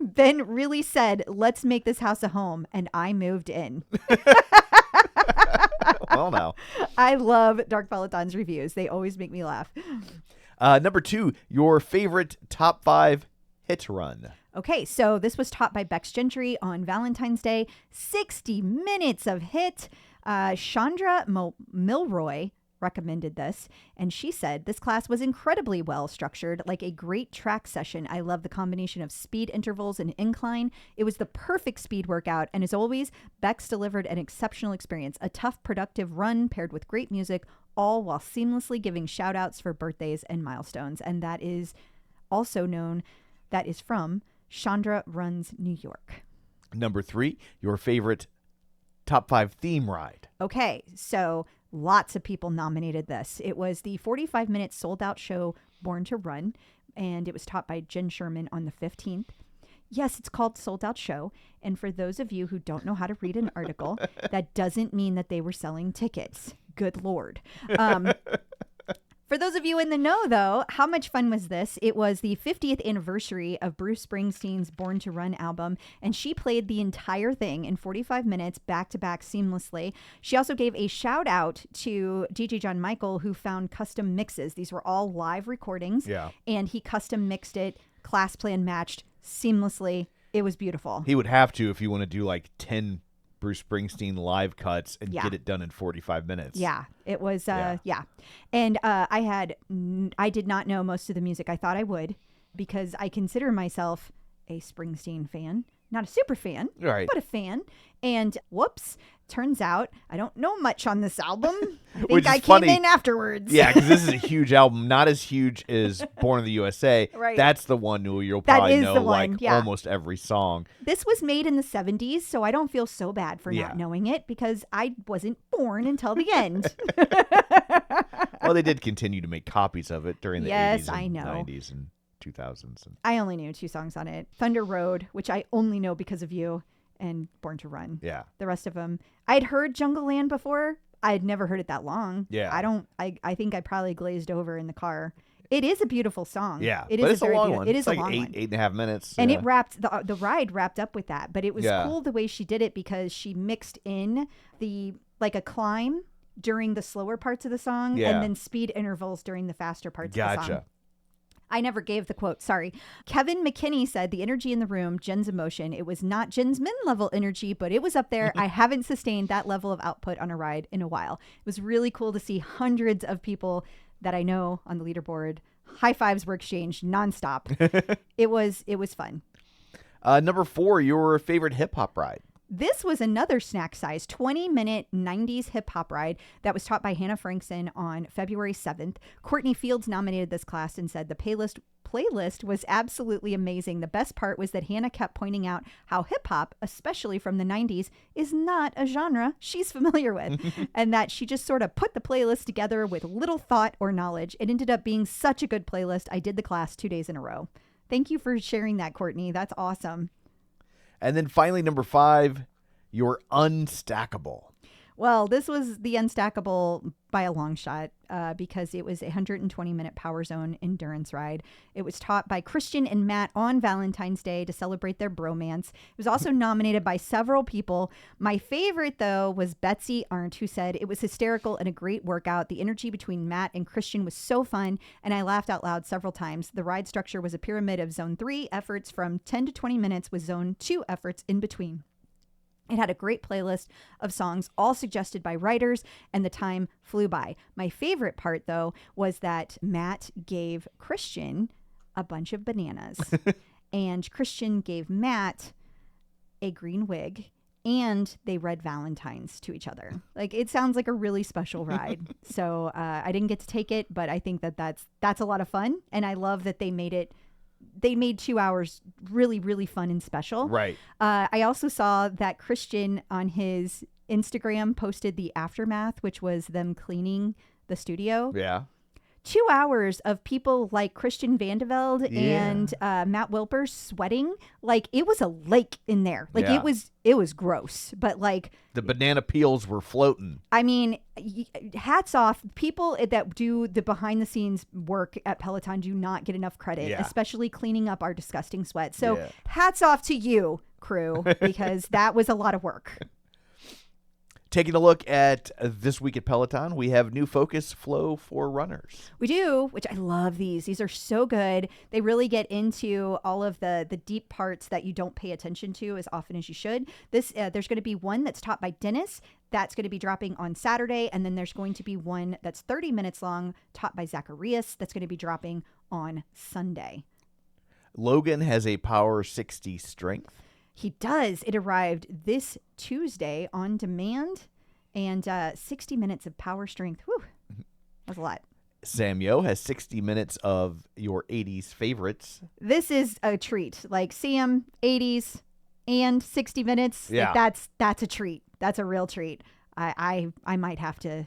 [SPEAKER 2] Ben really said, let's make this house a home, and I moved in.
[SPEAKER 3] Well, now.
[SPEAKER 2] I love Dark Peloton's reviews. They always make me laugh.
[SPEAKER 3] Number 2, your favorite top 5 hit run.
[SPEAKER 2] Okay, so this was taught by Bex Gentry on Valentine's Day. 60 minutes of hit. Chandra Milroy recommended this, and she said this class was incredibly well structured, like a great track session. I love the combination of speed intervals and incline. It was the perfect speed workout, and as always, Bex delivered an exceptional experience, a tough, productive run paired with great music, all while seamlessly giving shout outs for birthdays and milestones. And that is also known, that is from Chandra Runs New York.
[SPEAKER 3] Number 3, your favorite top 5 theme ride.
[SPEAKER 2] Okay, so lots of people nominated this. It was the 45-minute sold-out show Born to Run, and it was taught by Jen Sherman on the 15th. Yes, it's called Sold Out Show, and for those of you who don't know how to read an article, that doesn't mean that they were selling tickets. Good Lord. For those of you in the know, though, how much fun was this? It was the 50th anniversary of Bruce Springsteen's Born to Run album, and she played the entire thing in 45 minutes, back-to-back seamlessly. She also gave a shout-out to DJ John Michael, who found custom mixes. These were all live recordings, and he custom mixed it, class plan matched seamlessly. It was beautiful.
[SPEAKER 3] He would have to if you want to do like 10 Bruce Springsteen live cuts and get it done in 45 minutes.
[SPEAKER 2] Yeah, it was, yeah. And I did not know most of the music. I thought I would because I consider myself a Springsteen fan. Not a super fan, but a fan. And whoops, turns out I don't know much on this album. I think I came in afterwards.
[SPEAKER 3] Yeah, because this is a huge album. Not as huge as Born in the USA.
[SPEAKER 2] Right.
[SPEAKER 3] That's the one you'll probably know almost every song.
[SPEAKER 2] This was made in the 70s, so I don't feel so bad for not knowing it because I wasn't born until the end.
[SPEAKER 3] Well, they did continue to make copies of it during the 80s and 90s and 2000s.
[SPEAKER 2] I only knew 2 songs on it. Thunder Road, which I only know because of you, and Born to Run.
[SPEAKER 3] Yeah.
[SPEAKER 2] The rest of them. I'd heard Jungle Land before. I'd never heard it that long.
[SPEAKER 3] Yeah.
[SPEAKER 2] I think I probably glazed over in the car. It is a beautiful song.
[SPEAKER 3] Yeah.
[SPEAKER 2] It
[SPEAKER 3] but
[SPEAKER 2] is
[SPEAKER 3] it's a long one.
[SPEAKER 2] It is
[SPEAKER 3] it's like
[SPEAKER 2] a long one.
[SPEAKER 3] 8.5 minutes.
[SPEAKER 2] And it wrapped, the ride wrapped up with that. But it was cool the way she did it because she mixed in like a climb during the slower parts of the song and then speed intervals during the faster parts of the song. I never gave the quote. Sorry. Kevin McKinney said the energy in the room, Jen's emotion. It was not Jen's min level energy, but it was up there. I haven't sustained that level of output on a ride in a while. It was really cool to see hundreds of people that I know on the leaderboard. High fives were exchanged nonstop. It was fun.
[SPEAKER 3] Number 4, your favorite hip hop ride.
[SPEAKER 2] This was another snack size 20-minute 90s hip hop ride that was taught by Hannah Frankson on February 7th. Courtney Fields nominated this class and said the playlist was absolutely amazing. The best part was that Hannah kept pointing out how hip hop, especially from the 90s, is not a genre she's familiar with and that she just sort of put the playlist together with little thought or knowledge. It ended up being such a good playlist. I did the class 2 days in a row. Thank you for sharing that, Courtney. That's awesome.
[SPEAKER 3] And then finally, number 5, you're unstackable.
[SPEAKER 2] Well, this was the unstackable by a long shot because it was a 120-minute Power Zone endurance ride. It was taught by Kirsten and Matt on Valentine's Day to celebrate their bromance. It was also nominated by several people. My favorite, though, was Betsy Arndt, who said, "It was hysterical and a great workout. The energy between Matt and Kirsten was so fun, and I laughed out loud several times. The ride structure was a pyramid of Zone 3 efforts from 10 to 20 minutes with Zone 2 efforts in between. It had a great playlist of songs, all suggested by writers, and the time flew by. My favorite part, though, was that Matt gave Kirsten a bunch of bananas, and Kirsten gave Matt a green wig, and they read Valentines to each other. Like, it sounds like a really special ride. So I didn't get to take it, but I think that that's a lot of fun, and I love that they made 2 hours really, really fun and special.
[SPEAKER 3] Right.
[SPEAKER 2] I also saw that Kirsten on his Instagram posted the aftermath, which was them cleaning the studio.
[SPEAKER 3] Yeah.
[SPEAKER 2] 2 hours of people like Kirsten Vandeveld and Matt Wilper sweating. Like, it was a lake in there. Like, it was gross. But, like,
[SPEAKER 3] the banana peels were floating.
[SPEAKER 2] I mean, hats off. People that do the behind the scenes work at Peloton do not get enough credit, especially cleaning up our disgusting sweat. So hats off to you, crew, because that was a lot of work.
[SPEAKER 3] Taking a look at this week at Peloton, we have new focus flow for runners.
[SPEAKER 2] We do, which I love these. These are so good. They really get into all of the deep parts that you don't pay attention to as often as you should. There's going to be one that's taught by Dennis. That's going to be dropping on Saturday. And then there's going to be one that's 30 minutes long taught by Zacharias. That's going to be dropping on Sunday.
[SPEAKER 3] Logan has a Power 60 strength.
[SPEAKER 2] He does. It arrived this Tuesday on demand, and 60 minutes of power strength. Whew, that's a lot.
[SPEAKER 3] Sam Yo has 60 minutes of your 80s favorites.
[SPEAKER 2] This is a treat. Like, Sam, 80s, and 60 minutes.
[SPEAKER 3] Yeah.
[SPEAKER 2] Like, that's a treat. That's a real treat. I might have to.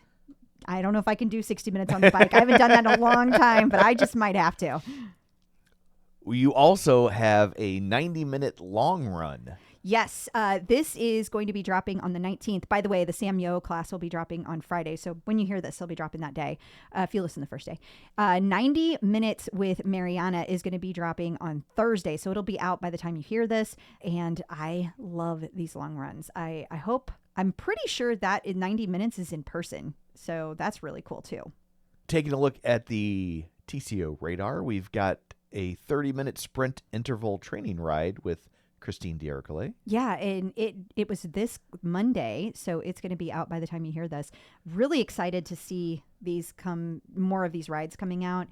[SPEAKER 2] I don't know if I can do 60 minutes on the bike. I haven't done that in a long time, but I just might have to.
[SPEAKER 3] You also have a 90-minute long run.
[SPEAKER 2] Yes, this is going to be dropping on the 19th. By the way, the Sam Yo class will be dropping on Friday. So when you hear this, it'll be dropping that day, if you listen the first day. 90 minutes with Mariana is going to be dropping on Thursday. So it'll be out by the time you hear this. And I love these long runs. I'm pretty sure that in 90 minutes is in person. So that's really cool, too. Taking
[SPEAKER 3] a look at the TCO radar, we've got a 30-minute sprint interval training ride with Christine D'Ercole.
[SPEAKER 2] Yeah, and it was this Monday, so it's going to be out by the time you hear this. Really excited to see more of these rides coming out.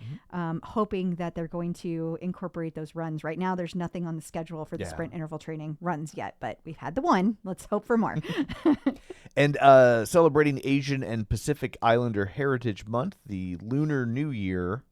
[SPEAKER 2] Hoping that they're going to incorporate those runs. Right now, there's nothing on the schedule for the sprint interval training runs yet, but we've had the one. Let's hope for more.
[SPEAKER 3] And celebrating Asian and Pacific Islander Heritage Month, the Lunar New Year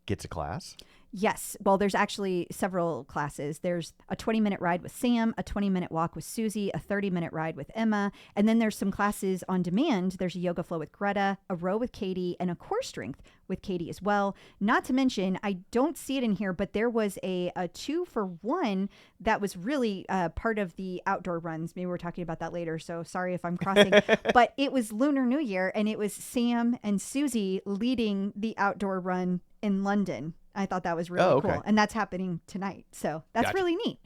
[SPEAKER 3] gets a class.
[SPEAKER 2] Yes. Well, there's actually several classes. There's a 20-minute ride with Sam, a 20-minute walk with Susie, a 30-minute ride with Emma, and then there's some classes on demand. There's a yoga flow with Greta, a row with Katie, and a core strength with Katie as well. Not to mention, I don't see it in here, but there was a 2-for-1 that was really part of the outdoor runs. Maybe we're talking about that later, so sorry if I'm crossing. But it was Lunar New Year, and it was Sam and Susie leading the outdoor run in London. I thought that was really cool. And that's happening tonight. So that's really neat.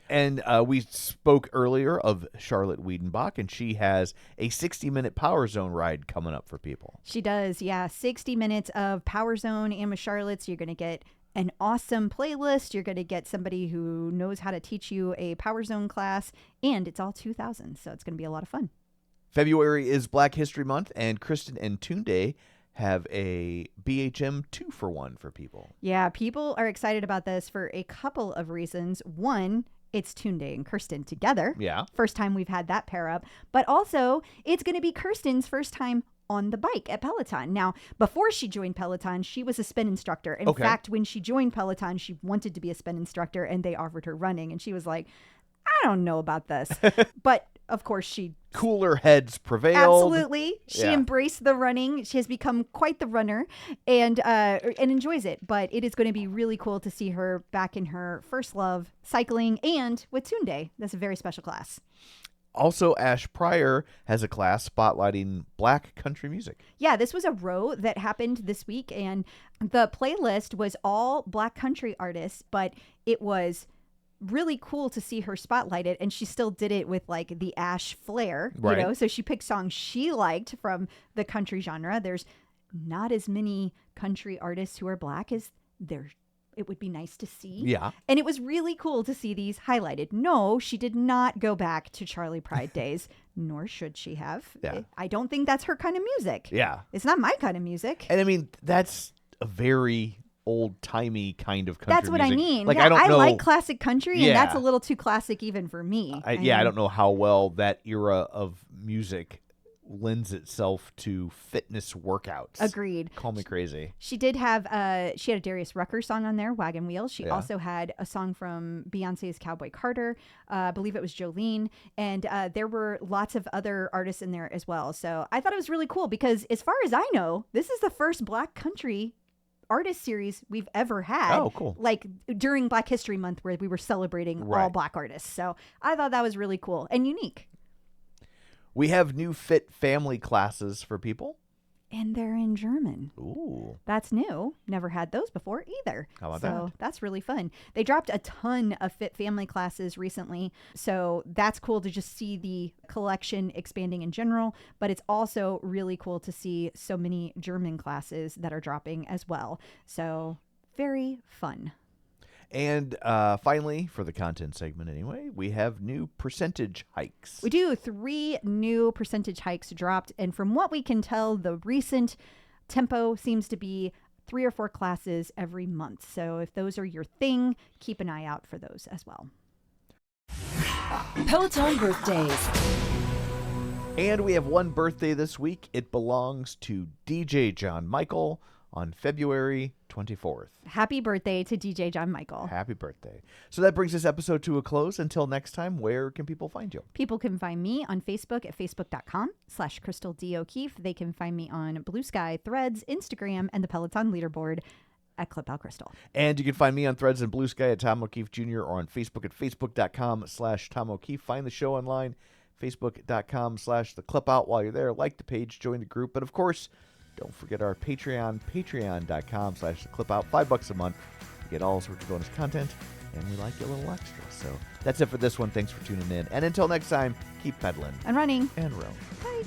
[SPEAKER 3] And we spoke earlier of Charlotte Wiedenbach, and she has a 60-minute Power Zone ride coming up for people.
[SPEAKER 2] She does, yeah. 60 minutes of Power Zone and with Charlotte. So you're going to get an awesome playlist. You're going to get somebody who knows how to teach you a Power Zone class. And it's all 2000. So it's going to be a lot of fun.
[SPEAKER 3] February is Black History Month, and Kirsten and Tunde have a BHM 2-for-1 for people.
[SPEAKER 2] Yeah, people are excited about this for a couple of reasons. One, it's Tunde and Kirsten together.
[SPEAKER 3] Yeah.
[SPEAKER 2] First time we've had that pair up. But also, it's going to be Kirsten's first time on the bike at Peloton. Now, before she joined Peloton, she was a spin instructor. In fact, when she joined Peloton, she wanted to be a spin instructor, and they offered her running. And she was like, I don't know about this. But of course, she
[SPEAKER 3] Cooler heads prevailed.
[SPEAKER 2] absolutely. She
[SPEAKER 3] Yeah.
[SPEAKER 2] embraced the running. She has become quite the runner and enjoys it. But it is going to be really cool to see her back in her first love, cycling, and with Tunde. That's a very special class.
[SPEAKER 3] Also, Ash Pryor has a class spotlighting Black country music.
[SPEAKER 2] Yeah, this was a row that happened this week, and the playlist was all Black country artists, but it was really cool to see her spotlight it, and she still did it with like the Ash flair,
[SPEAKER 3] Right.
[SPEAKER 2] you know. So she picked songs she liked from the country genre. There's not as many country artists who are Black as there. It would be nice to see.
[SPEAKER 3] Yeah.
[SPEAKER 2] And it was really cool to see these highlighted. No, she did not go back to Charlie Pride days, nor should she have.
[SPEAKER 3] Yeah.
[SPEAKER 2] I don't think that's her kind of music.
[SPEAKER 3] Yeah.
[SPEAKER 2] It's not my kind of music.
[SPEAKER 3] And I mean, that's a very old-timey kind of country
[SPEAKER 2] That's what
[SPEAKER 3] music.
[SPEAKER 2] I mean.
[SPEAKER 3] Like,
[SPEAKER 2] Yeah,
[SPEAKER 3] I don't know.
[SPEAKER 2] like classic country, and that's
[SPEAKER 3] Yeah.
[SPEAKER 2] a little too classic even for me.
[SPEAKER 3] I
[SPEAKER 2] mean,
[SPEAKER 3] don't know how well that era of music lends itself to fitness workouts.
[SPEAKER 2] Agreed.
[SPEAKER 3] Call me crazy.
[SPEAKER 2] She did have she had a Darius Rucker song on there, Wagon Wheel. She
[SPEAKER 3] Yeah.
[SPEAKER 2] also had a song from Beyonce's Cowboy Carter. I believe it was Jolene. And there were lots of other artists in there as well. So I thought it was really cool because as far as I know, this is the first Black country artist series we've ever had.
[SPEAKER 3] Oh, cool.
[SPEAKER 2] Like during Black History Month where we were celebrating all
[SPEAKER 3] Right.
[SPEAKER 2] Black artists. So I thought that was really cool and unique.
[SPEAKER 3] We have new Fit Family classes for people.
[SPEAKER 2] And they're in German.
[SPEAKER 3] Ooh.
[SPEAKER 2] That's new. Never had those before either.
[SPEAKER 3] How about
[SPEAKER 2] so
[SPEAKER 3] that?
[SPEAKER 2] that's really fun. They dropped a ton of Fit Family classes recently. So that's cool to just see the collection expanding in general. But it's also really cool to see so many German classes that are dropping as well. So very fun.
[SPEAKER 3] And finally, for the content segment anyway, we have new percentage hikes.
[SPEAKER 2] We do 3 new percentage hikes dropped. And from what we can tell, the recent tempo seems to be 3 or 4 classes every month. So if those are your thing, keep an eye out for those as well.
[SPEAKER 4] Peloton birthdays.
[SPEAKER 3] And we have one birthday this week. It belongs to DJ John Michael on February 24th.
[SPEAKER 2] Happy birthday to DJ John Michael.
[SPEAKER 3] Happy birthday. So that brings this episode to a close. Until next time, where can people find you?
[SPEAKER 2] People can find me on Facebook at facebook.com/Crystal D. O'Keefe. They can find me on Blue Sky, Threads, Instagram, and the Peloton leaderboard at Club Crystal.
[SPEAKER 3] And you can find me on Threads and Blue Sky at Tom O'Keefe Jr. or on Facebook at facebook.com/Tom O'Keefe. Find the show online, facebook.com/The Clip Out. While you're there, like the page, join the group. But of course, don't forget our Patreon, patreon.com/The Clip Out. $5 a month. You get all sorts of bonus content, and we like you a little extra. So that's it for this one. Thanks for tuning in. And until next time, keep pedaling
[SPEAKER 2] And running.
[SPEAKER 3] and rowing.
[SPEAKER 2] Bye.